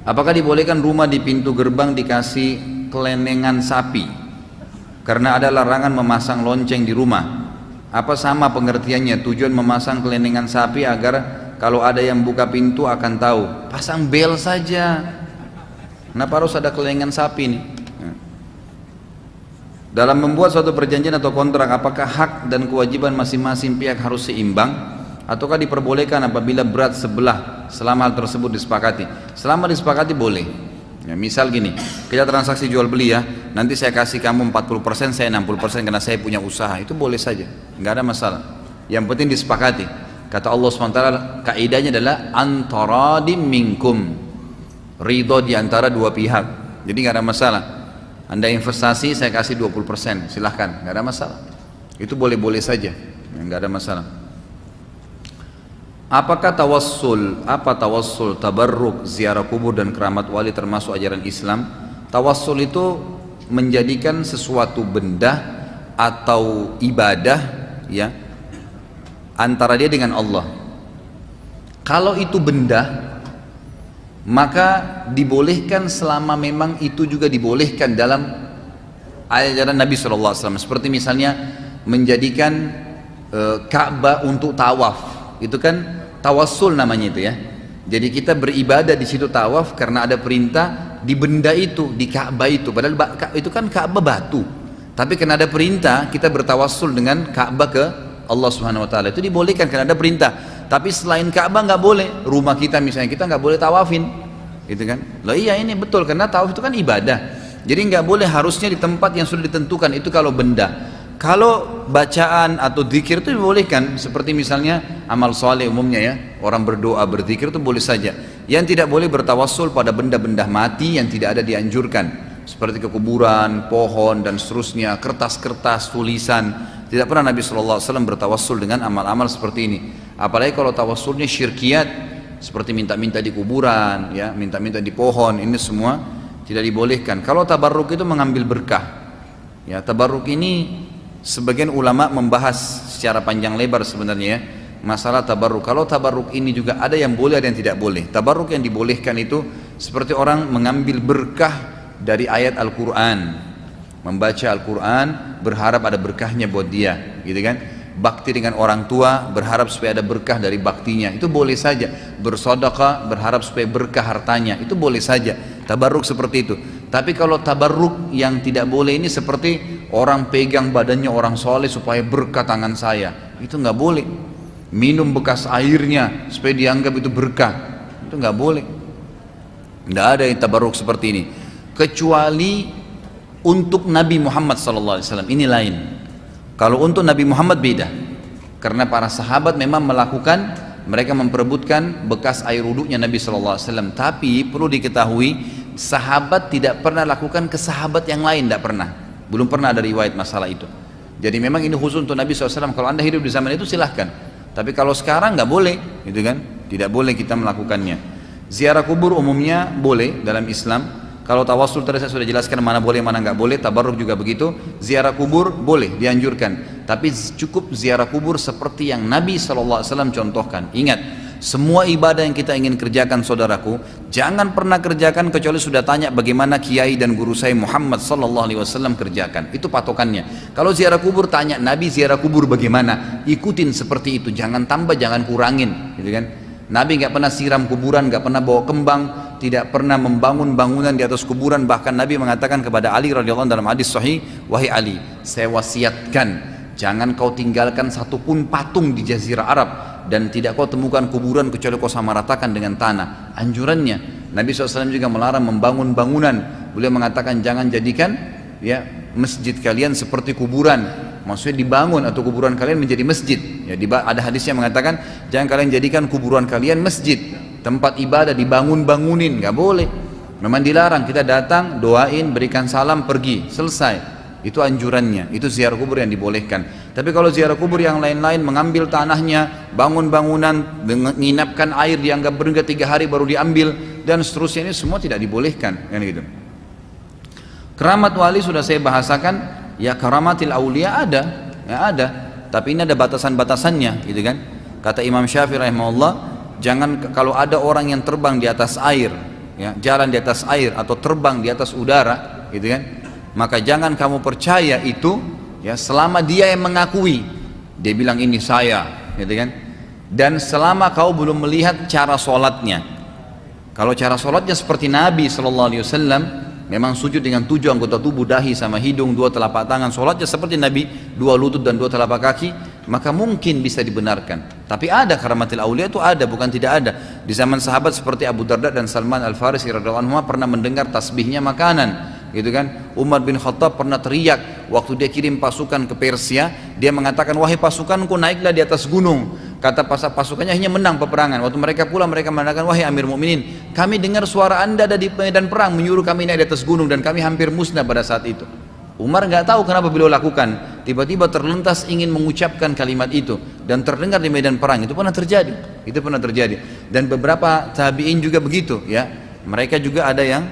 Apakah dibolehkan rumah di pintu gerbang dikasih kelenengan sapi? Karena ada larangan memasang lonceng di rumah. Apa sama pengertiannya? Tujuan memasang kelenengan sapi agar kalau ada yang buka pintu akan tahu. Pasang bel saja. Kenapa harus ada kelenengan sapi nih? Dalam membuat suatu perjanjian atau kontrak, apakah hak dan kewajiban masing-masing pihak harus seimbang? Ataukah diperbolehkan apabila berat sebelah selama hal tersebut disepakati? Selama disepakati boleh. Ya, misal gini, kita transaksi jual beli ya, nanti saya kasih kamu 40%, saya 60% karena saya punya usaha, itu boleh saja, nggak ada masalah. Yang penting disepakati. Kata Allah SWT, kaidahnya adalah antaradim minkum, ridho di antara dua pihak, jadi nggak ada masalah. Anda investasi, saya kasih 20%, silahkan, nggak ada masalah. Itu boleh-boleh saja, nggak ada masalah. Apakah tawassul, tabarruk, ziarah kubur dan keramat wali termasuk ajaran Islam? Tawassul itu menjadikan sesuatu benda atau ibadah ya antara dia dengan Allah. Kalau itu benda, maka dibolehkan selama memang itu juga dibolehkan dalam ajaran Nabi SAW. Seperti misalnya menjadikan Ka'bah untuk tawaf, itu kan tawassul namanya itu ya. Jadi kita beribadah di situ tawaf karena ada perintah di benda itu, di Ka'bah itu. Padahal itu kan Ka'bah batu. Tapi karena ada perintah kita bertawassul dengan Ka'bah ke Allah Subhanahu wa taala. Itu dibolehkan karena ada perintah. Tapi selain Ka'bah nggak boleh. Rumah kita misalnya kita nggak boleh tawafin. Gitu kan? Loh iya ini betul karena tawaf itu kan ibadah. Jadi nggak boleh, harusnya di tempat yang sudah ditentukan, itu kalau benda. Kalau bacaan atau zikir itu dibolehkan, seperti misalnya amal soleh umumnya ya, orang berdoa berzikir itu boleh saja. Yang tidak boleh bertawassul pada benda-benda mati yang tidak ada dianjurkan, seperti ke kuburan, pohon dan seterusnya, kertas-kertas, tulisan. Tidak pernah Nabi SAW bertawassul dengan amal-amal seperti ini. Apalagi kalau tawassulnya syirkiyat, seperti minta-minta di kuburan, ya, minta-minta di pohon, ini semua tidak dibolehkan. Kalau tabarruk itu mengambil berkah, ya, tabarruk ini sebagian ulama membahas secara panjang lebar sebenarnya ya, masalah tabarruk. Kalau tabarruk ini juga ada yang boleh, ada yang tidak boleh. Tabarruk yang dibolehkan itu seperti orang mengambil berkah dari ayat Al-Quran, membaca Al-Quran berharap ada berkahnya buat dia, gitu kan. Bakti dengan orang tua berharap supaya ada berkah dari baktinya, itu boleh saja. Bersedekah berharap supaya berkah hartanya, itu boleh saja. Tabarruk seperti itu. Tapi kalau tabarruk yang tidak boleh ini seperti orang pegang badannya orang soleh supaya berkah tangan saya, itu nggak boleh. Minum bekas airnya supaya dianggap itu berkah, itu nggak boleh. Nggak ada yang tabarruk seperti ini, kecuali untuk Nabi Muhammad SAW. Ini lain. Kalau untuk Nabi Muhammad beda, karena para sahabat memang melakukan, mereka memperebutkan bekas air wuduknya Nabi SAW. Tapi perlu diketahui, sahabat tidak pernah lakukan ke sahabat yang lain, tidak pernah. Belum pernah ada riwayat masalah itu. Jadi memang ini khusus untuk Nabi SAW. Kalau anda hidup di zaman itu silahkan. Tapi kalau sekarang nggak boleh, gitu kan? Tidak boleh kita melakukannya. Ziarah kubur umumnya boleh dalam Islam. Kalau tawassul tadi saya sudah jelaskan mana boleh mana nggak boleh. Tabarruk juga begitu. Ziarah kubur boleh, dianjurkan. Tapi cukup ziarah kubur seperti yang Nabi SAW contohkan. Ingat, semua ibadah yang kita ingin kerjakan saudaraku, jangan pernah kerjakan kecuali sudah tanya bagaimana kiai dan guru saya Muhammad SAW kerjakan. Itu patokannya. Kalau ziarah kubur tanya Nabi ziarah kubur bagaimana, ikutin seperti itu. Jangan tambah, jangan kurangin, gitu kan? Nabi nggak pernah siram kuburan, nggak pernah bawa kembang, tidak pernah membangun bangunan di atas kuburan. Bahkan Nabi mengatakan kepada Ali radhiyallahu anhu dalam hadis sahih, wahai Ali, saya wasiatkan jangan kau tinggalkan satupun patung di Jazirah Arab, dan tidak kau temukan kuburan kecuali kau samaratakan dengan tanah. Anjurannya. Nabi SAW juga melarang membangun bangunan. Beliau mengatakan jangan jadikan ya masjid kalian seperti kuburan. Maksudnya dibangun atau kuburan kalian menjadi masjid. Ya, ada hadisnya mengatakan jangan kalian jadikan kuburan kalian masjid, tempat ibadah dibangun-bangunin, nggak boleh. Memang dilarang. Kita datang, doain, berikan salam, pergi, selesai. Itu anjurannya. Itu ziarah kubur yang dibolehkan. Tapi kalau ziarah kubur yang lain-lain, mengambil tanahnya, bangun bangunan, menginapkan air, dianggap berhingga 3 hari baru diambil, dan seterusnya, ini semua tidak dibolehkan, kan gitu. Keramat wali sudah saya bahasakan. Ya, karamatil aulia ada, ya ada, tapi ini ada batasan-batasannya, gitu kan. Kata Imam Syafi'i rahimahullah, jangan kalau ada orang yang terbang di atas air, ya, jalan di atas air atau terbang di atas udara, gitu kan? Maka jangan kamu percaya itu, ya, selama dia yang mengakui, dia bilang ini saya, gitu kan? Dan selama kau belum melihat cara sholatnya. Kalau cara sholatnya seperti Nabi SAW, memang sujud dengan 7 anggota tubuh, dahi sama hidung, 2 telapak tangan, sholatnya seperti Nabi, 2 lutut dan 2 telapak kaki, maka mungkin bisa dibenarkan. Tapi ada karamatil aulia, itu ada, bukan tidak ada. Di zaman sahabat seperti Abu Darda dan Salman Al-Farisi radhiyallahu anhu pernah mendengar tasbihnya makanan, gitu kan? Umar bin Khattab pernah teriak waktu dia kirim pasukan ke Persia, dia mengatakan, wahai pasukanku, naiklah di atas gunung. Kata pasukannya hanya menang peperangan. Waktu mereka pulang, mereka mengatakan, wahai Amir Mukminin, kami dengar suara anda ada di medan perang, menyuruh kami naik di atas gunung, dan kami hampir musnah pada saat itu. Umar nggak tahu kenapa beliau lakukan, tiba-tiba terlintas ingin mengucapkan kalimat itu dan terdengar di medan perang. Itu pernah terjadi, dan beberapa tabi'in juga begitu, ya. Mereka juga ada yang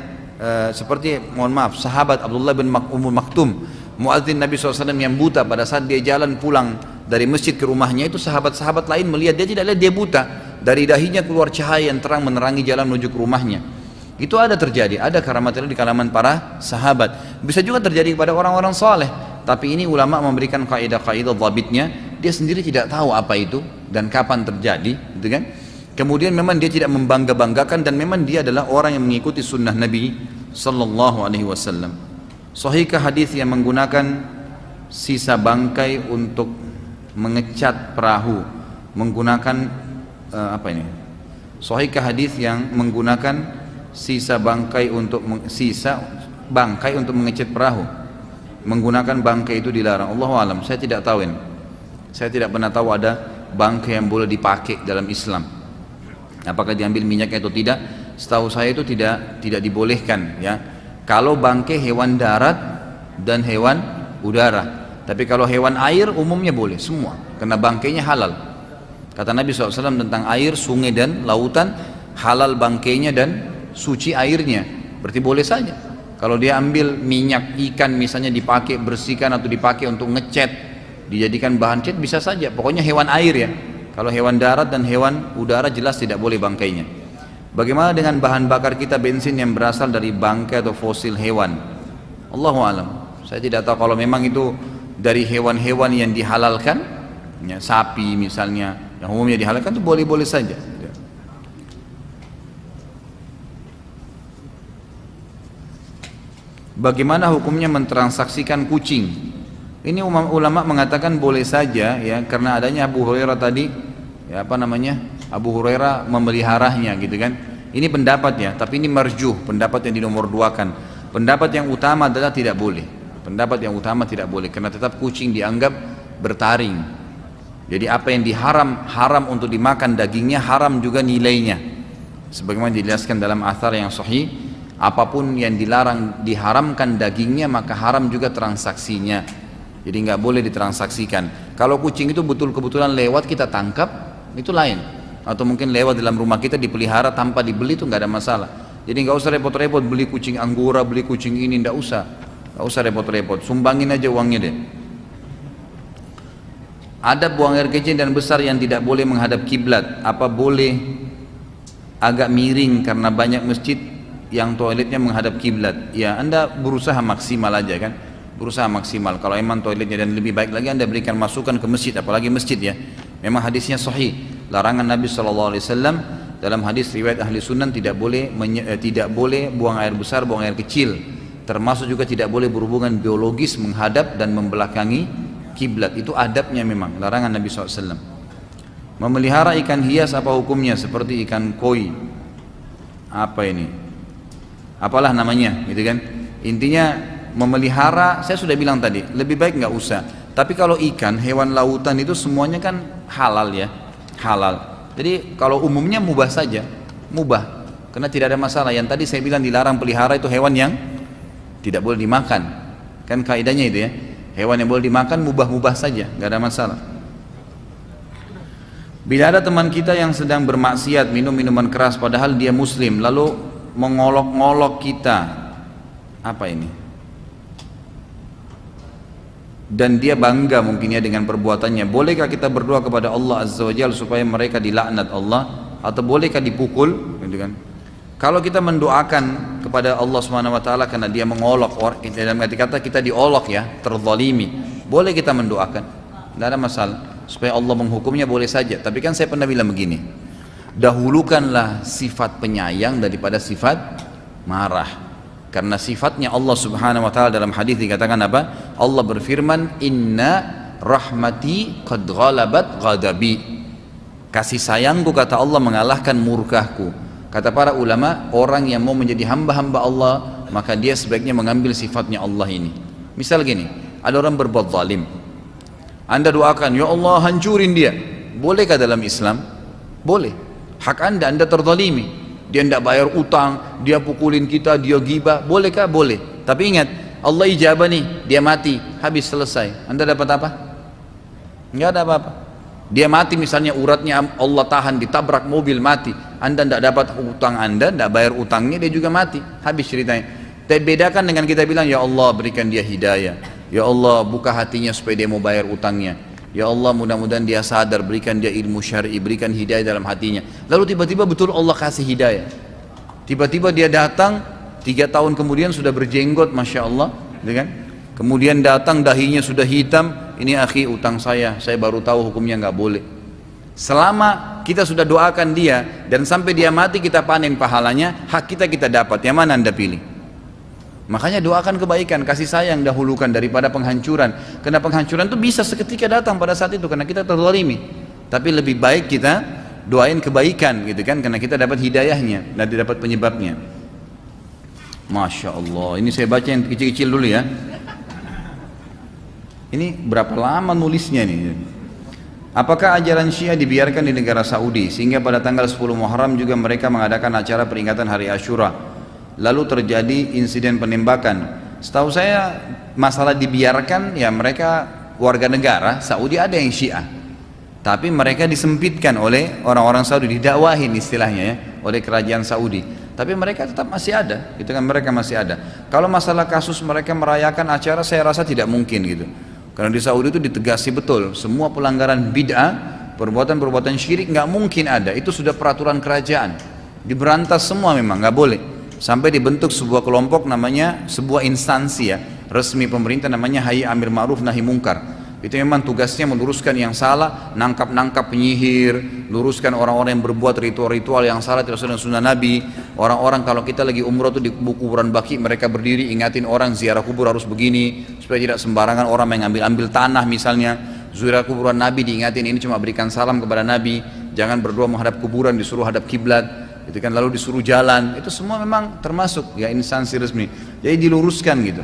seperti, mohon maaf, sahabat Abdullah bin Umm Maktum, muadzin Nabi SAW yang buta, pada saat dia jalan pulang dari masjid ke rumahnya, itu sahabat-sahabat lain melihat dia, tidak lihat dia buta, dari dahinya keluar cahaya yang terang menerangi jalan menuju ke rumahnya. Itu ada terjadi, ada karamat di kalangan para sahabat. Bisa juga terjadi kepada orang-orang saleh. Tapi ini ulama memberikan kaidah-kaidah dhabitnya. Dia sendiri tidak tahu apa itu dan kapan terjadi, gitu kan? Kemudian memang dia tidak membangga-banggakan, dan memang dia adalah orang yang mengikuti sunnah Nabi sallallahu alaihi wasallam. Sahihkah hadis yang menggunakan sisa bangkai untuk mengecat perahu menggunakan apa ini? Sahihkah hadis yang menggunakan sisa bangkai untuk mengecat perahu, menggunakan bangkai itu dilarang? Allahu alam, saya tidak tahu ini. Saya tidak pernah tahu ada bangkai yang boleh dipakai dalam Islam. Apakah diambil minyaknya atau tidak? Setahu saya itu tidak dibolehkan, ya. Kalau bangkai hewan darat dan hewan udara. Tapi kalau hewan air umumnya boleh semua, karena bangkainya halal. Kata Nabi SAW tentang air, sungai dan lautan, halal bangkainya dan suci airnya, berarti boleh saja. Kalau dia ambil minyak ikan misalnya dipakai bersihkan atau dipakai untuk ngecat, dijadikan bahan cat, bisa saja. Pokoknya hewan air, ya. Kalau hewan darat dan hewan udara jelas tidak boleh bangkainya. Bagaimana dengan bahan bakar kita bensin yang berasal dari bangkai atau fosil hewan? Allahu alam, saya tidak tahu. Kalau memang itu dari hewan-hewan yang dihalalkan, ya, sapi misalnya yang umumnya dihalalkan, itu boleh-boleh saja. Bagaimana hukumnya mentransaksikan kucing? Ini ulama mengatakan boleh saja, ya, karena adanya Abu Hurairah tadi, ya, Abu Hurairah memeliharanya, gitu kan. Ini pendapat, ya, tapi ini marjuh, pendapat yang dinomorduakan. Pendapat yang utama adalah tidak boleh. Pendapat yang utama tidak boleh, karena tetap kucing dianggap bertaring. Jadi apa yang haram untuk dimakan dagingnya, haram juga nilainya. Sebagaimana dijelaskan dalam athar yang sahih, apapun yang dilarang diharamkan dagingnya, maka haram juga transaksinya. Jadi nggak boleh ditransaksikan. Kalau kucing itu kebetulan lewat kita tangkap, itu lain. Atau mungkin lewat dalam rumah kita dipelihara tanpa dibeli, itu nggak ada masalah. Jadi nggak usah repot-repot beli kucing Anggora, beli kucing ini, nggak usah repot-repot. Sumbangin aja uangnya deh. Ada buang air kecil dan besar yang tidak boleh menghadap kiblat. Apa boleh agak miring karena banyak masjid yang toiletnya menghadap kiblat? Ya, Anda berusaha maksimal aja, kan, berusaha maksimal. Kalau emang toiletnya, dan lebih baik lagi Anda berikan masukan ke masjid, apalagi masjid, ya. Memang hadisnya sahih, larangan Nabi SAW dalam hadis riwayat ahli sunan, tidak boleh buang air besar, buang air kecil, termasuk juga tidak boleh berhubungan biologis menghadap dan membelakangi kiblat. Itu adabnya, memang larangan Nabi SAW. Memelihara ikan hias apa hukumnya? Seperti ikan koi, apa ini, apalah namanya, gitu kan. Intinya memelihara, saya sudah bilang tadi, lebih baik nggak usah. Tapi kalau ikan, hewan lautan itu semuanya kan halal, ya, halal. Jadi kalau umumnya mubah saja, mubah, karena tidak ada masalah. Yang tadi saya bilang dilarang pelihara itu hewan yang tidak boleh dimakan, kan kaidahnya itu, ya. Hewan yang boleh dimakan mubah-mubah saja, nggak ada masalah. Bila ada teman kita yang sedang bermaksiat, minum minuman keras padahal dia muslim, lalu mengolok-ngolok kita, apa ini, dan dia bangga mungkinnya dengan perbuatannya, bolehkah kita berdoa kepada Allah Azza wa Jalla supaya mereka dilaknat Allah, atau bolehkah dipukul, gitu kan? Kalau kita mendoakan kepada Allah Subhanahu wa taala karena dia mengolok orang, dalam arti kata kita diolok ya, terzalimi, boleh kita mendoakan. Tidak ada masalah. Supaya Allah menghukumnya boleh saja. Tapi kan saya pernah bilang begini, dahulukanlah sifat penyayang daripada sifat marah. Karena sifatnya Allah Subhanahu wa taala dalam hadis dikatakan apa? Allah berfirman, "Inna rahmati qad ghalabat ghadabi." Kasih sayangku, kata Allah, mengalahkan murkahku. Kata para ulama, orang yang mau menjadi hamba-hamba Allah, maka dia sebaiknya mengambil sifatnya Allah ini. Misal gini, ada orang berbuat zalim, Anda doakan, ya Allah hancurin dia. Bolehkah dalam Islam? Boleh. Hak Anda terzalimi. Dia tidak bayar utang, dia pukulin kita, dia ghibah. Bolehkah? Boleh. Tapi ingat, Allah ijabah nih, dia mati, habis selesai. Anda dapat apa? Enggak ada apa-apa. Dia mati misalnya, uratnya Allah tahan, ditabrak mobil, mati. Anda tidak dapat utang Anda, tidak bayar utangnya, dia juga mati, habis ceritanya. Tapi bedakan dengan kita bilang, ya Allah berikan dia hidayah, ya Allah buka hatinya supaya dia mau bayar utangnya, ya Allah mudah-mudahan dia sadar, berikan dia ilmu syar'i, berikan hidayah dalam hatinya. Lalu tiba-tiba betul Allah kasih hidayah, tiba-tiba dia datang 3 tahun kemudian sudah berjenggot, Masya Allah, gitu kan? Kemudian datang dahinya sudah hitam, ini akhi utang saya baru tahu hukumnya nggak boleh. Selama kita sudah doakan dia dan sampai dia mati kita panen pahalanya, hak kita dapat. Yang mana Anda pilih? Makanya doakan kebaikan, kasih sayang dahulukan daripada penghancuran. Karena penghancuran itu bisa seketika datang pada saat itu karena kita terzalimi. Tapi lebih baik kita doain kebaikan gitu kan, karena kita dapat hidayahnya dan dapat penyebabnya. Masya Allah, ini saya baca yang kecil-kecil dulu ya. Ini berapa lama nulisnya nih? Apakah ajaran Syiah dibiarkan di negara Saudi sehingga pada tanggal 10 Muharram juga mereka mengadakan acara peringatan Hari Asyura, lalu terjadi insiden penembakan? Setahu saya masalah dibiarkan ya, mereka warga negara Saudi ada yang Syiah, tapi mereka disempitkan oleh orang-orang Saudi, didakwahin istilahnya ya, oleh kerajaan Saudi. Tapi mereka tetap masih ada, gitu kan, mereka masih ada. Kalau masalah kasus mereka merayakan acara, saya rasa tidak mungkin gitu. Karena di Saudi itu ditegasi betul, semua pelanggaran bid'ah, perbuatan-perbuatan syirik nggak mungkin ada. Itu sudah peraturan kerajaan, diberantas semua, memang nggak boleh. Sampai dibentuk sebuah kelompok namanya, sebuah instansi ya, resmi pemerintah namanya Hayy Amir Ma'ruf Nahi Munkar. Itu memang tugasnya meluruskan yang salah, nangkap penyihir, luruskan orang-orang yang berbuat ritual-ritual yang salah tidak sesuai dengan sunnah Nabi. Orang-orang kalau kita lagi umroh tuh di kuburan Baqi, mereka berdiri ingatin orang ziarah kubur harus begini, supaya tidak sembarangan orang yang ngambil tanah misalnya. Ziarah kuburan Nabi diingatin, ini cuma berikan salam kepada Nabi, jangan berdoa menghadap kuburan, disuruh hadap kiblat, itu kan, lalu disuruh jalan. Itu semua memang termasuk ya instansi resmi. Jadi diluruskan gitu.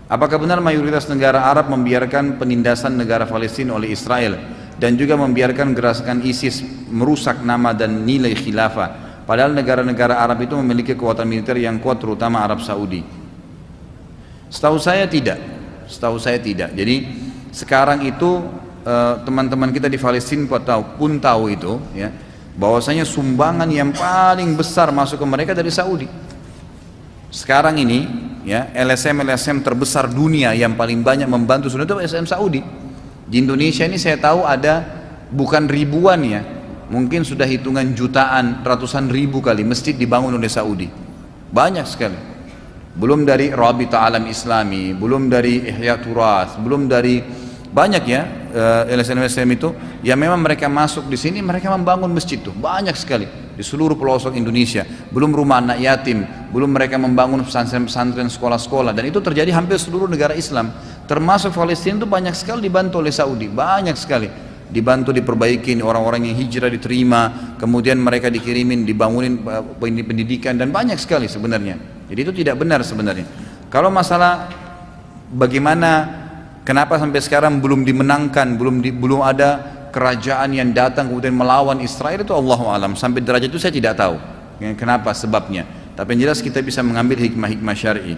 Apakah benar mayoritas negara Arab membiarkan penindasan negara Palestina oleh Israel dan juga membiarkan gerakan ISIS merusak nama dan nilai khilafah, padahal negara-negara Arab itu memiliki kekuatan militer yang kuat, terutama Arab Saudi? Setahu saya tidak. Jadi sekarang itu teman-teman kita di Palestina pun tahu itu ya, bahwasanya sumbangan yang paling besar masuk ke mereka dari Saudi. Sekarang ini ya, LSM terbesar dunia yang paling banyak membantu sudah itu LSM Saudi. Di Indonesia ini saya tahu ada bukan ribuan ya, mungkin sudah hitungan jutaan, ratusan ribu kali masjid dibangun oleh Saudi. Banyak sekali. Belum dari Rabita Alam Islami, belum dari Ihya Turath, belum dari banyak ya LSM itu yang memang mereka masuk di sini, mereka membangun masjid tuh banyak sekali di seluruh pelosok Indonesia. Belum rumah anak yatim, belum mereka membangun pesantren-pesantren, sekolah-sekolah, dan itu terjadi hampir seluruh negara Islam, termasuk Palestina itu banyak sekali dibantu oleh Saudi, banyak sekali dibantu, diperbaiki, orang-orang yang hijrah diterima, kemudian mereka dikirimin, dibangunin pendidikan, dan banyak sekali sebenarnya. Jadi itu tidak benar sebenarnya. Kalau masalah bagaimana, kenapa sampai sekarang belum dimenangkan, belum ada kerajaan yang datang kemudian melawan Israel, itu Allahu alam. Sampai derajat itu saya tidak tahu kenapa sebabnya. Tapi yang jelas kita bisa mengambil hikmah-hikmah syar'i.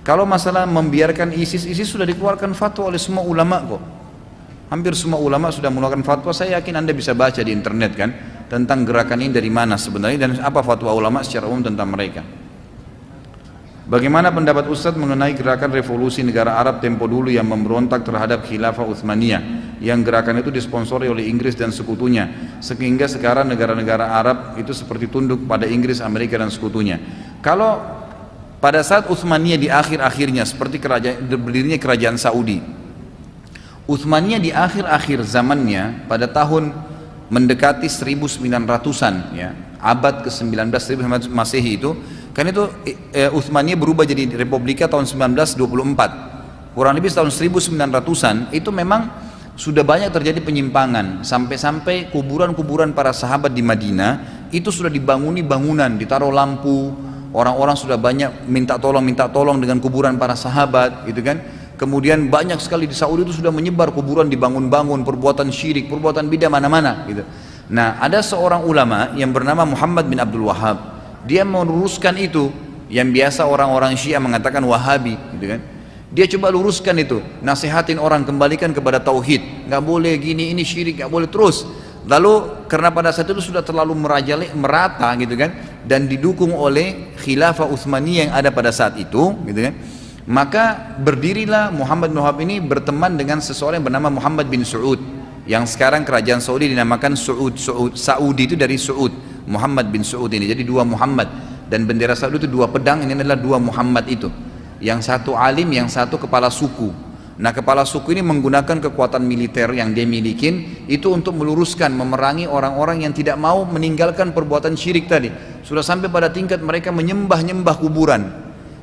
Kalau masalah membiarkan ISIS sudah dikeluarkan fatwa oleh semua ulama kok. Hampir semua ulama sudah mengeluarkan fatwa. Saya yakin Anda bisa baca di internet kan tentang gerakan ini dari mana sebenarnya dan apa fatwa ulama secara umum tentang mereka. Bagaimana pendapat Ustadz mengenai gerakan revolusi negara Arab tempo dulu yang memberontak terhadap Khilafah Utsmaniyah, yang gerakan itu disponsori oleh Inggris dan sekutunya, sehingga sekarang negara-negara Arab itu seperti tunduk pada Inggris, Amerika dan sekutunya. Kalau pada saat Utsmaniyah di akhir-akhirnya seperti berdirinya kerajaan Saudi, Utsmaniyah di akhir-akhir zamannya pada tahun mendekati 1900-an ya, abad ke-19 Masehi itu, kan itu Utsmaniyah berubah jadi Republika tahun 1924. Kurang lebih tahun 1900-an itu memang sudah banyak terjadi penyimpangan, sampai-sampai kuburan-kuburan para sahabat di Madinah itu sudah dibanguni bangunan, ditaruh lampu, orang-orang sudah banyak minta tolong dengan kuburan para sahabat gitu kan. Kemudian banyak sekali di Saudi itu sudah menyebar kuburan, dibangun-bangun, perbuatan syirik, perbuatan bidah mana-mana gitu. Nah, ada seorang ulama yang bernama Muhammad bin Abdul Wahhab. Dia meluruskan itu, yang biasa orang-orang Syiah mengatakan Wahabi gitu kan. Dia coba luruskan itu, nasihatin orang kembalikan kepada tauhid, nggak boleh gini, ini syirik, nggak boleh terus. Lalu karena pada saat itu sudah terlalu merata gitu kan, dan didukung oleh Khilafah Utsmaniyah yang ada pada saat itu gitu kan, maka berdirilah Muhammad bin Wahab ini berteman dengan seseorang yang bernama Muhammad bin Saud, yang sekarang kerajaan Saudi dinamakan Saudi itu dari Saud, Muhammad bin Saud ini. Jadi dua Muhammad, dan bendera Saudi itu dua pedang, ini adalah dua Muhammad itu, yang satu alim, yang satu kepala suku. Nah, kepala suku ini menggunakan kekuatan militer yang dia milikin itu untuk meluruskan, memerangi orang-orang yang tidak mau meninggalkan perbuatan syirik tadi. Sudah sampai pada tingkat mereka menyembah-nyembah kuburan,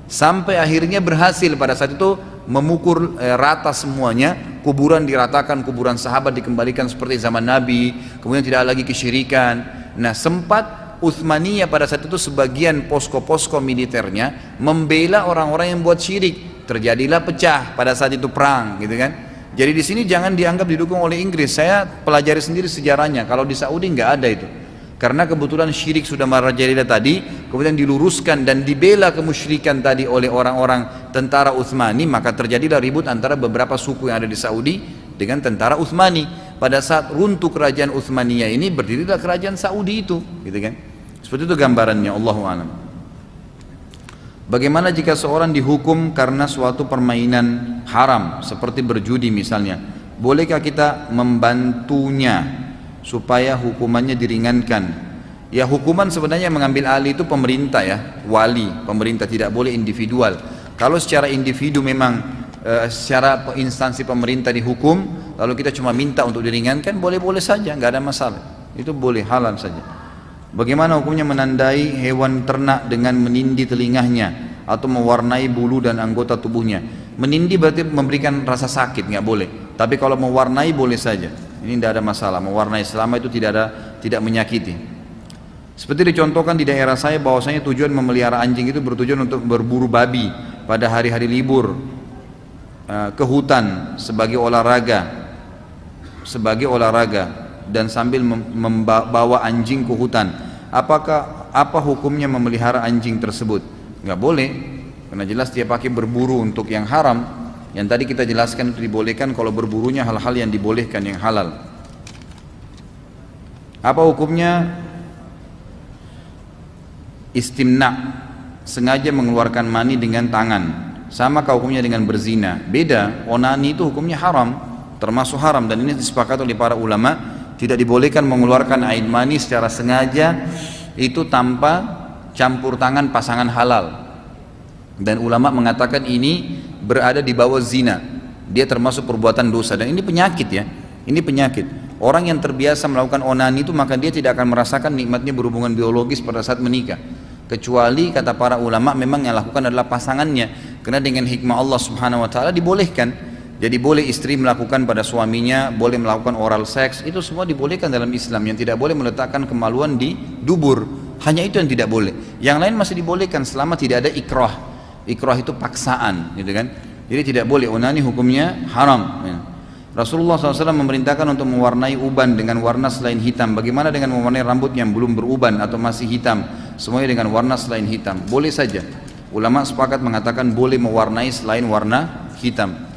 sampai akhirnya berhasil pada saat itu memukul rata semuanya, kuburan diratakan, kuburan sahabat dikembalikan seperti zaman Nabi, kemudian tidak lagi kesyirikan. Nah, sempat Utsmaniyah pada saat itu sebagian posko-posko militernya membela orang-orang yang buat syirik, terjadilah pecah pada saat itu perang gitu kan. Jadi di sini jangan dianggap didukung oleh Inggris. Saya pelajari sendiri sejarahnya, kalau di Saudi nggak ada itu. Karena kebetulan syirik sudah merajalela tadi, kemudian diluruskan dan dibela kemusyrikan tadi oleh orang-orang tentara Utsmani, maka terjadilah ribut antara beberapa suku yang ada di Saudi dengan tentara Utsmani. Pada saat runtuh kerajaan Utsmaniyah ini, berdirilah kerajaan Saudi itu, gitu kan? Seperti itu gambarannya, Allahu a'lam. Bagaimana jika seorang dihukum karena suatu permainan haram, seperti berjudi misalnya? Bolehkah kita membantunya supaya hukumannya diringankan? Ya, hukuman sebenarnya mengambil alih itu pemerintah ya, wali, pemerintah, tidak boleh individual. Kalau secara individu memang secara instansi pemerintah dihukum, lalu kita cuma minta untuk diringankan, boleh-boleh saja, nggak ada masalah, itu boleh, halal saja. Bagaimana hukumnya menandai hewan ternak dengan menindi telinganya atau mewarnai bulu dan anggota tubuhnya? Menindi berarti memberikan rasa sakit, nggak boleh. Tapi kalau mewarnai boleh saja, ini tidak ada masalah. Mewarnai selama itu tidak menyakiti. Seperti dicontohkan di daerah saya, bahwasanya tujuan memelihara anjing itu bertujuan untuk berburu babi pada hari-hari libur ke hutan sebagai olahraga dan sambil membawa anjing ke hutan. Apa hukumnya memelihara anjing tersebut? Nggak boleh, karena jelas dia pakai berburu untuk yang haram. Yang tadi kita jelaskan itu dibolehkan kalau berburunya hal-hal yang dibolehkan, yang halal. Apa hukumnya istimna, sengaja mengeluarkan mani dengan tangan? Sama hukumnya dengan berzina? Beda. Onani itu hukumnya haram, termasuk haram, dan ini disepakati oleh para ulama, tidak dibolehkan mengeluarkan air mani secara sengaja itu tanpa campur tangan pasangan halal. Dan ulama mengatakan ini berada di bawah zina, dia termasuk perbuatan dosa, dan ini penyakit ya, ini penyakit. Orang yang terbiasa melakukan onani itu, maka dia tidak akan merasakan nikmatnya berhubungan biologis pada saat menikah, kecuali kata para ulama memang yang lakukan adalah pasangannya, karena dengan hikmah Allah subhanahu wa ta'ala dibolehkan. Jadi boleh istri melakukan pada suaminya, boleh melakukan oral seks, itu semua dibolehkan dalam Islam. Yang tidak boleh meletakkan kemaluan di dubur, hanya itu yang tidak boleh. Yang lain masih dibolehkan selama tidak ada ikrah. Ikrah itu paksaan, gitu kan. Jadi tidak boleh. Onani hukumnya haram ya. Rasulullah SAW memerintahkan untuk mewarnai uban dengan warna selain hitam. Bagaimana dengan mewarnai rambut yang belum beruban atau masih hitam, semuanya dengan warna selain hitam? Boleh saja. Ulama sepakat mengatakan boleh mewarnai selain warna hitam.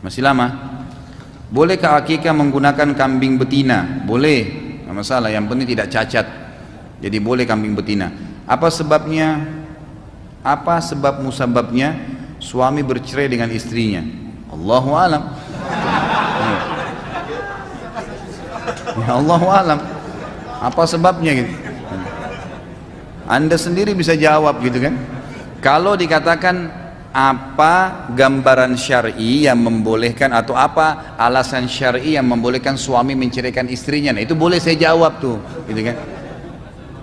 Masih lama? Bolehkah akikah menggunakan kambing betina? Boleh, nggak masalah, yang penting tidak cacat. Jadi boleh kambing betina. Apa sebabnya? Apa sebab musababnya suami bercerai dengan istrinya? Allahu alam. Ya Allahu alam. Apa sebabnya gitu? Anda sendiri bisa jawab gitu kan? Kalau dikatakan apa gambaran syar'i yang membolehkan atau apa alasan syar'i yang membolehkan suami menceraikan istrinya, nah itu boleh saya jawab tuh, gitu kan?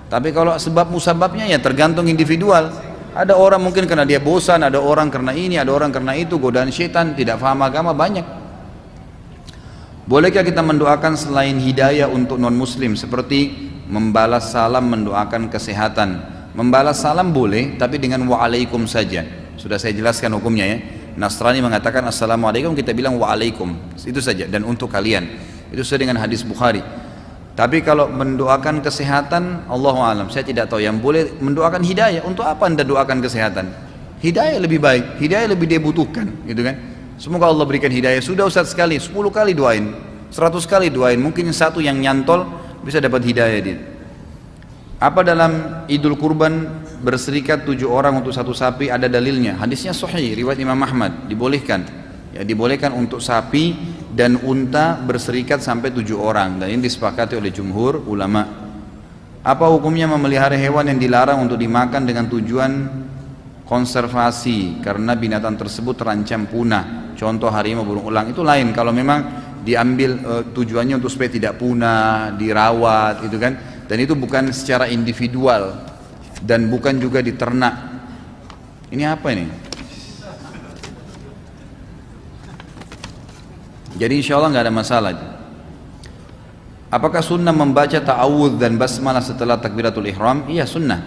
Tapi kalau sebab musababnya ya tergantung individual. Ada orang mungkin karena dia bosan, ada orang karena ini, ada orang karena itu, godaan syaitan, tidak paham agama banyak. Bolehkah kita mendoakan selain hidayah untuk non muslim seperti membalas salam, mendoakan kesehatan? Membalas salam boleh, tapi dengan waalaikum saja. Sudah saya jelaskan hukumnya ya. Nasrani mengatakan assalamualaikum, kita bilang waalaikum, itu saja, dan untuk kalian. Itu sesuai dengan hadis Bukhari. Tapi kalau mendoakan kesehatan, Allahu alam, saya tidak tahu. Yang boleh mendoakan hidayah. Untuk apa Anda doakan kesehatan? Hidayah lebih baik, hidayah lebih dia butuhkan, gitu kan? Semoga Allah berikan hidayah. Sudah Ustaz sekali, 10 kali doain, 100 kali doain, mungkin satu yang nyantol bisa dapat hidayah dia. Apa dalam Idul Kurban berserikat 7 orang untuk satu sapi? Ada dalilnya. Hadisnya sahih, riwayat Imam Ahmad, dibolehkan. Ya, dibolehkan untuk sapi dan unta berserikat sampai 7 orang, dan ini disepakati oleh jumhur ulama. Apa hukumnya memelihara hewan yang dilarang untuk dimakan dengan tujuan konservasi karena binatang tersebut terancam punah? Contoh harimau, burung elang, itu lain. Kalau memang diambil tujuannya untuk supaya tidak punah, dirawat, itu kan, dan itu bukan secara individual dan bukan juga diternak. Ini apa ini? Jadi insya Allah nggak ada masalah. Apakah sunnah membaca ta'awudz dan basmalah setelah takbiratul ihram? Iya, sunnah.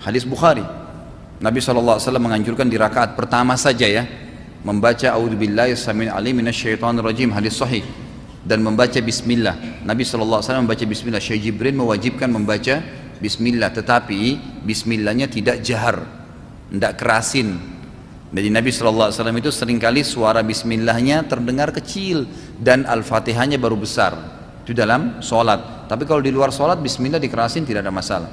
Hadis Bukhari, Nabi SAW menganjurkan di rakaat pertama saja ya, membaca a'udzubillahi samil alim minasyaitonir rajim, hadis sahih, dan membaca bismillah. Nabi SAW membaca bismillah. Syekh Jibril mewajibkan membaca bismillah, tetapi bismillahnya tidak jahar, tidak kerasin. Jadi Nabi SAW itu seringkali suara bismillahnya terdengar kecil dan al-fatihahnya baru besar. Itu dalam sholat. Tapi kalau di luar sholat bismillah dikerasin tidak ada masalah.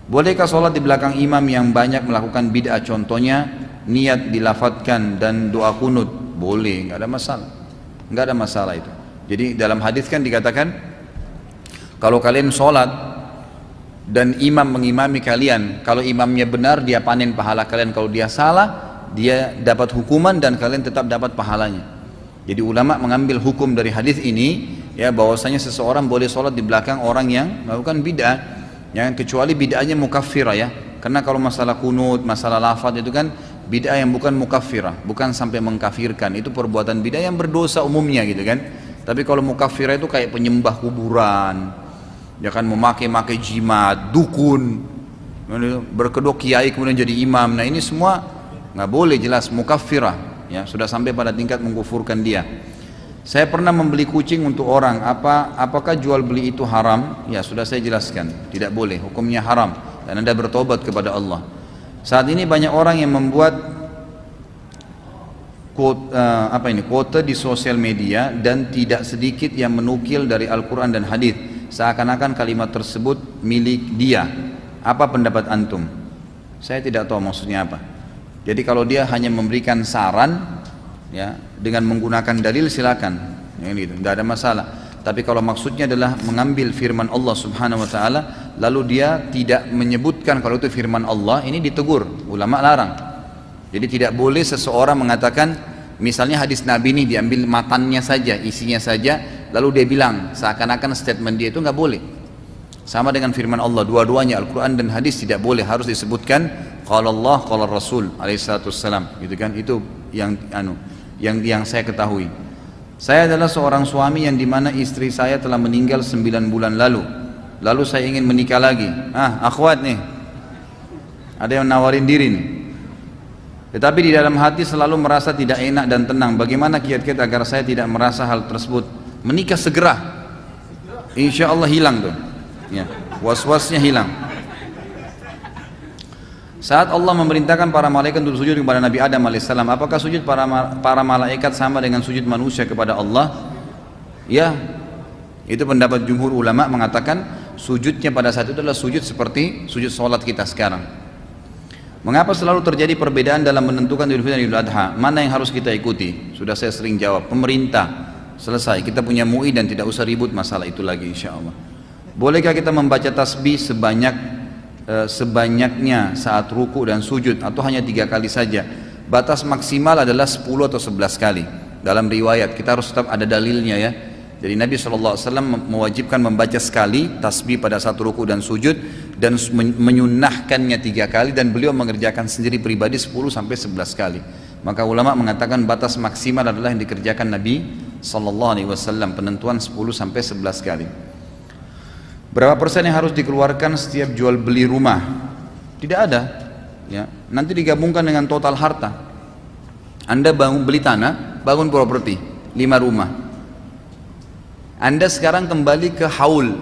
Bolehkah sholat di belakang imam yang banyak melakukan bid'ah? Contohnya niat dilafatkan dan doa kunut. Boleh, nggak ada masalah. Nggak ada masalah itu. Jadi dalam hadis kan dikatakan, kalau kalian sholat dan imam mengimami kalian, kalau imamnya benar dia panen pahala kalian, kalau dia salah dia dapat hukuman dan kalian tetap dapat pahalanya. Jadi ulama mengambil hukum dari hadis ini ya, bahwasanya seseorang boleh sholat di belakang orang yang melakukan bid'ah, ya, kecuali bid'ahnya mukaffirah ya, karena kalau masalah kunut, masalah lafaz itu kan bid'ah yang bukan mukaffirah, bukan sampai mengkafirkan, itu perbuatan bid'ah yang berdosa umumnya gitu kan. Tapi kalau mukaffirah itu kayak penyembah kuburan, dia kan memakai jimat, dukun, berkedok kiai kemudian jadi imam. Nah ini semua nggak boleh, jelas mukaffirah ya, sudah sampai pada tingkat mengkufurkan dia. Saya pernah membeli kucing untuk orang, apakah jual beli itu haram? Ya sudah saya jelaskan, tidak boleh, hukumnya haram dan Anda bertobat kepada Allah. Saat ini banyak orang yang membuat quote di sosial media dan tidak sedikit yang menukil dari Al-Quran dan hadis, seakan-akan kalimat tersebut milik dia. Apa pendapat antum? Saya tidak tahu maksudnya apa. Jadi kalau dia hanya memberikan saran ya dengan menggunakan dalil silakan, ya, gitu, tidak ada masalah. Tapi kalau maksudnya adalah mengambil firman Allah Subhanahu wa taala lalu dia tidak menyebutkan kalau itu firman Allah, ini ditegur, ulama larang. Jadi tidak boleh seseorang mengatakan misalnya hadis Nabi ini diambil matannya saja, isinya saja, lalu dia bilang seakan-akan statement dia itu nggak boleh. Sama dengan firman Allah, dua-duanya Al-Quran dan hadis tidak boleh, harus disebutkan qala Allah qala Rasul alaihissalatu wassalam, gitu kan. Itu yang saya ketahui. Saya adalah seorang suami yang dimana istri saya telah meninggal 9 bulan lalu saya ingin menikah lagi. Akhwat nih, ada yang nawarin diri nih, tetapi di dalam hati selalu merasa tidak enak dan tenang. Bagaimana kiat-kiat agar saya tidak merasa hal tersebut? Menikah segera, insya Allah hilang tuh ya, was-wasnya hilang. Saat Allah memerintahkan para malaikat untuk sujud kepada Nabi Adam alaihissalam, apakah sujud para malaikat sama dengan sujud manusia kepada Allah? Ya, itu pendapat jumhur ulama mengatakan sujudnya pada saat itu adalah sujud seperti sujud sholat kita sekarang. Mengapa selalu terjadi perbedaan dalam menentukan Idul Fitri dan Idul Adha? Mana yang harus kita ikuti? Sudah saya sering jawab, pemerintah. Selesai, kita punya MUI dan tidak usah ribut masalah itu lagi insya Allah. Bolehkah kita membaca tasbih sebanyaknya saat ruku dan sujud atau hanya 3 kali saja? Batas maksimal adalah 10 atau 11 kali. Dalam riwayat, kita harus tetap ada dalilnya ya. Jadi Nabi SAW mewajibkan membaca sekali tasbih pada saat ruku dan sujud dan menyunnahkannya 3 kali dan beliau mengerjakan sendiri pribadi 10 sampai 11 kali. Maka ulama mengatakan batas maksimal adalah yang dikerjakan Nabi SAW, penentuan 10 sampai 11 kali. Berapa persen yang harus dikeluarkan setiap jual beli rumah? Tidak ada. Ya, nanti digabungkan dengan total harta. Anda beli tanah, bangun properti, 5 rumah. Anda sekarang kembali ke haul.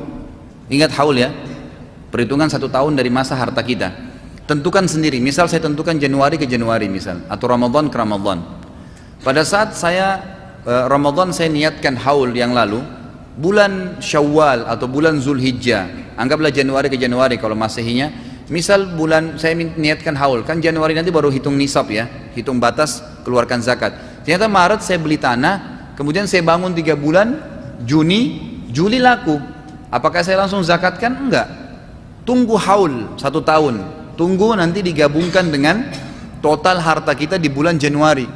Ingat haul ya, perhitungan 1 tahun dari masa harta kita. Tentukan sendiri, misal saya tentukan Januari ke Januari misal, atau Ramadan ke Ramadan. Pada saat saya Ramadan saya niatkan haul yang lalu, bulan Syawal atau bulan Zulhijjah, anggaplah Januari ke Januari kalau masehinya, misal bulan saya niatkan haul, kan Januari nanti baru hitung nisab ya, hitung batas keluarkan zakat. Ternyata Maret saya beli tanah, kemudian saya bangun 3 bulan, Juli laku. Apakah saya langsung zakatkan? Enggak. Tunggu haul 1 tahun. Tunggu nanti digabungkan dengan total harta kita di bulan Januari.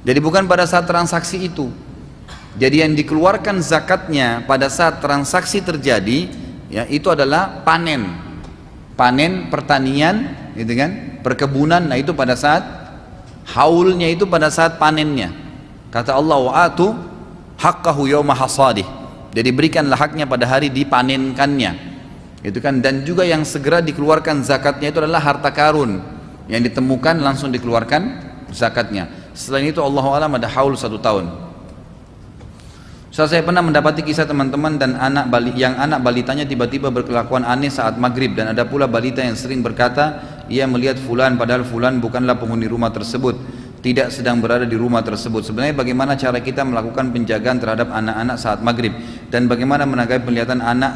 Jadi bukan pada saat transaksi itu. Jadi yang dikeluarkan zakatnya pada saat transaksi terjadi, ya itu adalah panen. Panen pertanian, gitu kan? Perkebunan, nah itu pada saat haulnya itu pada saat panennya. Kata Allah, wa'atu haqqahu yawma hasadih. Jadi berikanlah haknya pada hari dipanenkannya. Itu kan, dan juga yang segera dikeluarkan zakatnya itu adalah harta karun yang ditemukan langsung dikeluarkan zakatnya. Selain itu Allah alam ada haul 1 tahun. Saya pernah mendapati kisah teman-teman dan anak balitanya tiba-tiba berkelakuan aneh saat maghrib, dan ada pula balita yang sering berkata ia melihat fulan padahal fulan bukanlah penghuni rumah tersebut, tidak sedang berada di rumah tersebut. Sebenarnya bagaimana cara kita melakukan penjagaan terhadap anak-anak saat maghrib, dan bagaimana menanggapi penglihatan anak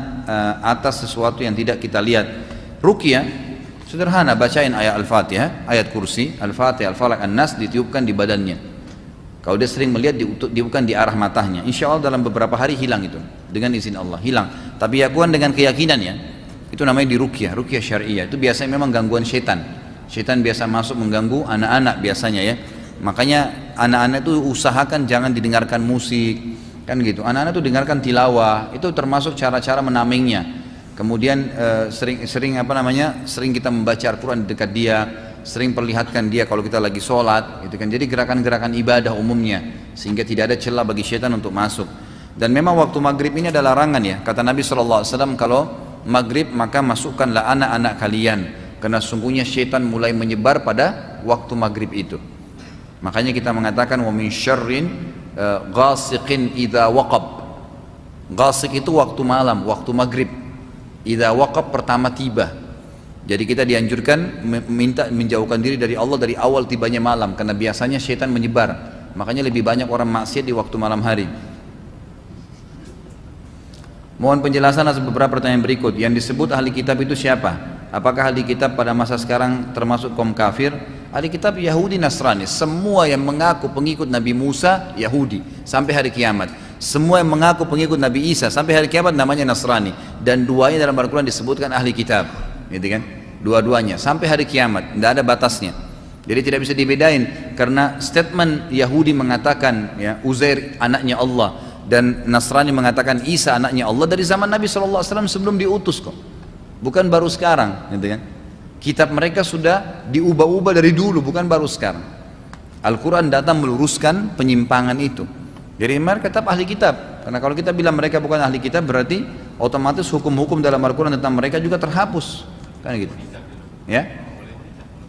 atas sesuatu yang tidak kita lihat? Ruqyah sederhana, bacain ayat Al-Fatihah, ayat kursi, Al-Fatihah, Al-Falaq, An-Nas, ditiupkan di badannya. Kalau dia sering melihat, ditiupkan di arah matanya. Insya Allah dalam beberapa hari hilang itu, dengan izin Allah hilang. Tapi ya kuan dengan keyakinan ya, itu namanya diruqyah, ruqyah syariah. Itu biasanya memang gangguan syaitan. Syaitan biasa masuk mengganggu anak-anak biasanya ya. Makanya anak-anak itu usahakan jangan didengarkan musik, kan gitu. Anak-anak itu dengarkan tilawah, itu termasuk cara-cara menamingnya. Kemudian sering kita membaca Al-Quran di dekat dia, sering perlihatkan dia kalau kita lagi sholat, gitu kan. Jadi gerakan-gerakan ibadah umumnya, sehingga tidak ada celah bagi syaitan untuk masuk. Dan memang waktu maghrib ini ada larangan ya, kata Nabi SAW, kalau maghrib maka masukkanlah anak-anak kalian, karena sungguhnya syaitan mulai menyebar pada waktu maghrib itu. Makanya kita mengatakan wa min syarrin ghasiqin idza waqab. Ghasiq itu waktu malam, waktu maghrib. Idza waqab pertama tiba. Jadi kita dianjurkan minta menjauhkan diri dari Allah dari awal tibanya malam, karena biasanya syaitan menyebar. Makanya lebih banyak orang maksiat di waktu malam hari. Mohon penjelasan atas beberapa pertanyaan berikut. Yang disebut ahli kitab itu siapa? Apakah ahli kitab pada masa sekarang termasuk kaum kafir? Ahli kitab Yahudi, Nasrani. Semua yang mengaku pengikut Nabi Musa Yahudi sampai hari kiamat. Semua yang mengaku pengikut Nabi Isa sampai hari kiamat namanya Nasrani. Dan duanya dalam Al-Quran disebutkan ahli kitab, gitu kan? Dua-duanya sampai hari kiamat, tidak ada batasnya. Jadi tidak bisa dibedain, karena statement Yahudi mengatakan ya Uzair anaknya Allah, dan Nasrani mengatakan Isa anaknya Allah dari zaman Nabi SAW sebelum diutus kok, bukan baru sekarang, gitu kan? Kitab mereka sudah diubah-ubah dari dulu, bukan baru sekarang. Al-Quran datang meluruskan penyimpangan itu. Jadi mereka tetap ahli kitab, karena kalau kita bilang mereka bukan ahli kitab, berarti otomatis hukum-hukum dalam Al-Quran tentang mereka juga terhapus, kan gitu? Ya,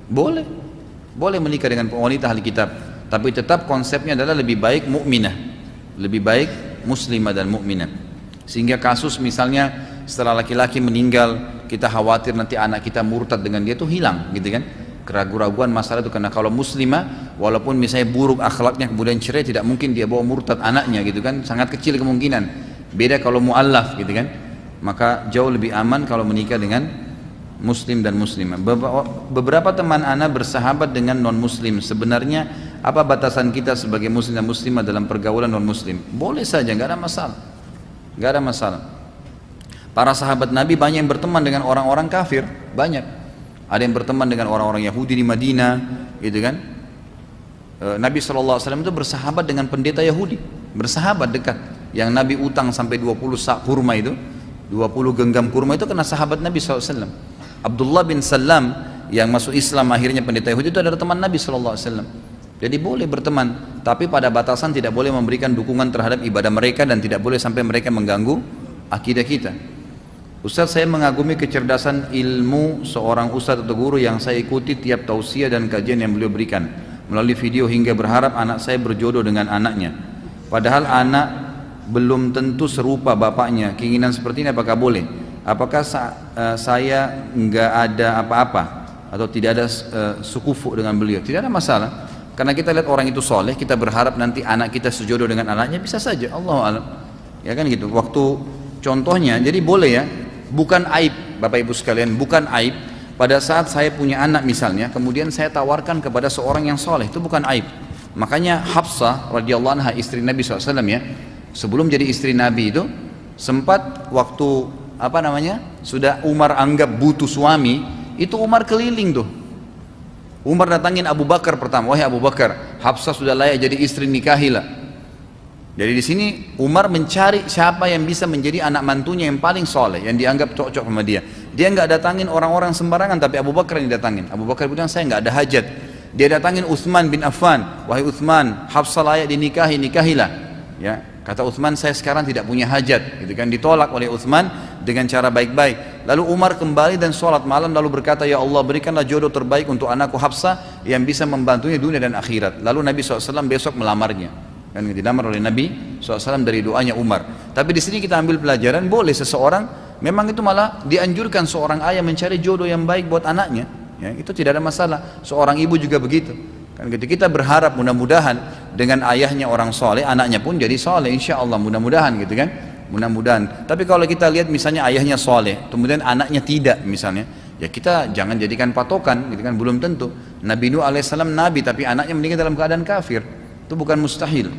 boleh menikah dengan wanita ahli kitab, tapi tetap konsepnya adalah lebih baik mukminah, lebih baik muslimah dan mukminah. Sehingga kasus misalnya setelah laki-laki meninggal, kita khawatir nanti anak kita murtad dengan dia, itu hilang, gitu kan? Keraguan-raguan masalah itu, karena kalau muslimah walaupun misalnya buruk akhlaknya kemudian cerai, tidak mungkin dia bawa murtad anaknya, gitu kan, sangat kecil kemungkinan. Beda kalau mu'allaf, gitu kan. maka jauh lebih aman kalau menikah dengan muslim dan muslimah. Beberapa teman ana bersahabat dengan non muslim. Sebenarnya apa batasan kita sebagai muslim dan muslimah dalam pergaulan non muslim? Boleh saja, nggak ada masalah, nggak ada masalah. Para sahabat Nabi banyak yang berteman dengan orang-orang kafir, banyak. Ada yang berteman dengan orang-orang Yahudi di Madinah, gitu kan? Nabi SAW itu bersahabat dengan pendeta Yahudi, bersahabat dekat. Yang Nabi utang sampai 20 sak kurma itu, 20 genggam kurma itu kena sahabat Nabi SAW. Abdullah bin Salam yang masuk Islam akhirnya pendeta Yahudi itu adalah teman Nabi SAW. Jadi boleh berteman, tapi pada batasan tidak boleh memberikan dukungan terhadap ibadah mereka dan tidak boleh sampai mereka mengganggu akidah kita. Ustaz, saya mengagumi kecerdasan ilmu seorang ustaz atau guru yang saya ikuti tiap tausiah dan kajian yang beliau berikan melalui video hingga berharap anak saya berjodoh dengan anaknya. Padahal anak belum tentu serupa bapaknya. Keinginan seperti ini apakah boleh? Apakah saya nggak ada apa-apa atau tidak ada sukufu dengan beliau? Tidak ada masalah. Karena kita lihat orang itu soleh, kita berharap nanti anak kita sejodoh dengan anaknya, bisa saja. Allahu a'lam. Ya kan gitu. Waktu contohnya, jadi boleh ya. Bukan aib, Bapak Ibu sekalian, bukan aib. Pada saat saya punya anak misalnya, kemudian saya tawarkan kepada seorang yang soleh, itu bukan aib. Makanya Hafsah radhiyallahu anha, istri Nabi SAW ya, sebelum jadi istri Nabi itu, sempat waktu sudah Umar anggap butuh suami, itu Umar keliling tuh. Umar datangin Abu Bakar pertama, wahai Abu Bakar, Hafsah sudah layak jadi istri, nikahilah. Jadi di sini Umar mencari siapa yang bisa menjadi anak mantunya yang paling soleh, yang dianggap cocok sama dia. Dia nggak datangin orang-orang sembarangan, tapi Abu Bakar yang didatangin. Abu Bakar bilang, saya nggak ada hajat. Dia datangin Utsman bin Affan, wahai Utsman, Hafsah layak dinikahi, nikahilah. Ya, kata Utsman, saya sekarang tidak punya hajat. Gitu kan, ditolak oleh Utsman dengan cara baik-baik. Lalu Umar kembali dan sholat malam lalu berkata, ya Allah, berikanlah jodoh terbaik untuk anakku Hafsah yang bisa membantunya dunia dan akhirat. Lalu Nabi SAW besok melamarnya. Kan dilamar oleh Nabi SAW dari doanya Umar. Tapi di sini kita ambil pelajaran, boleh seseorang, memang itu malah dianjurkan seorang ayah mencari jodoh yang baik buat anaknya. Ya, itu tidak ada masalah. Seorang ibu juga begitu. Kan gitu, kita berharap mudah-mudahan dengan ayahnya orang soleh, anaknya pun jadi soleh, insya Allah, mudah-mudahan gitu kan. Mudah-mudahan. Tapi kalau kita lihat misalnya ayahnya soleh, kemudian anaknya tidak misalnya, ya kita jangan jadikan patokan, gitu kan, belum tentu. Nabi Nuh alaihissalam nabi, tapi anaknya meninggal dalam keadaan kafir. Itu bukan mustahil.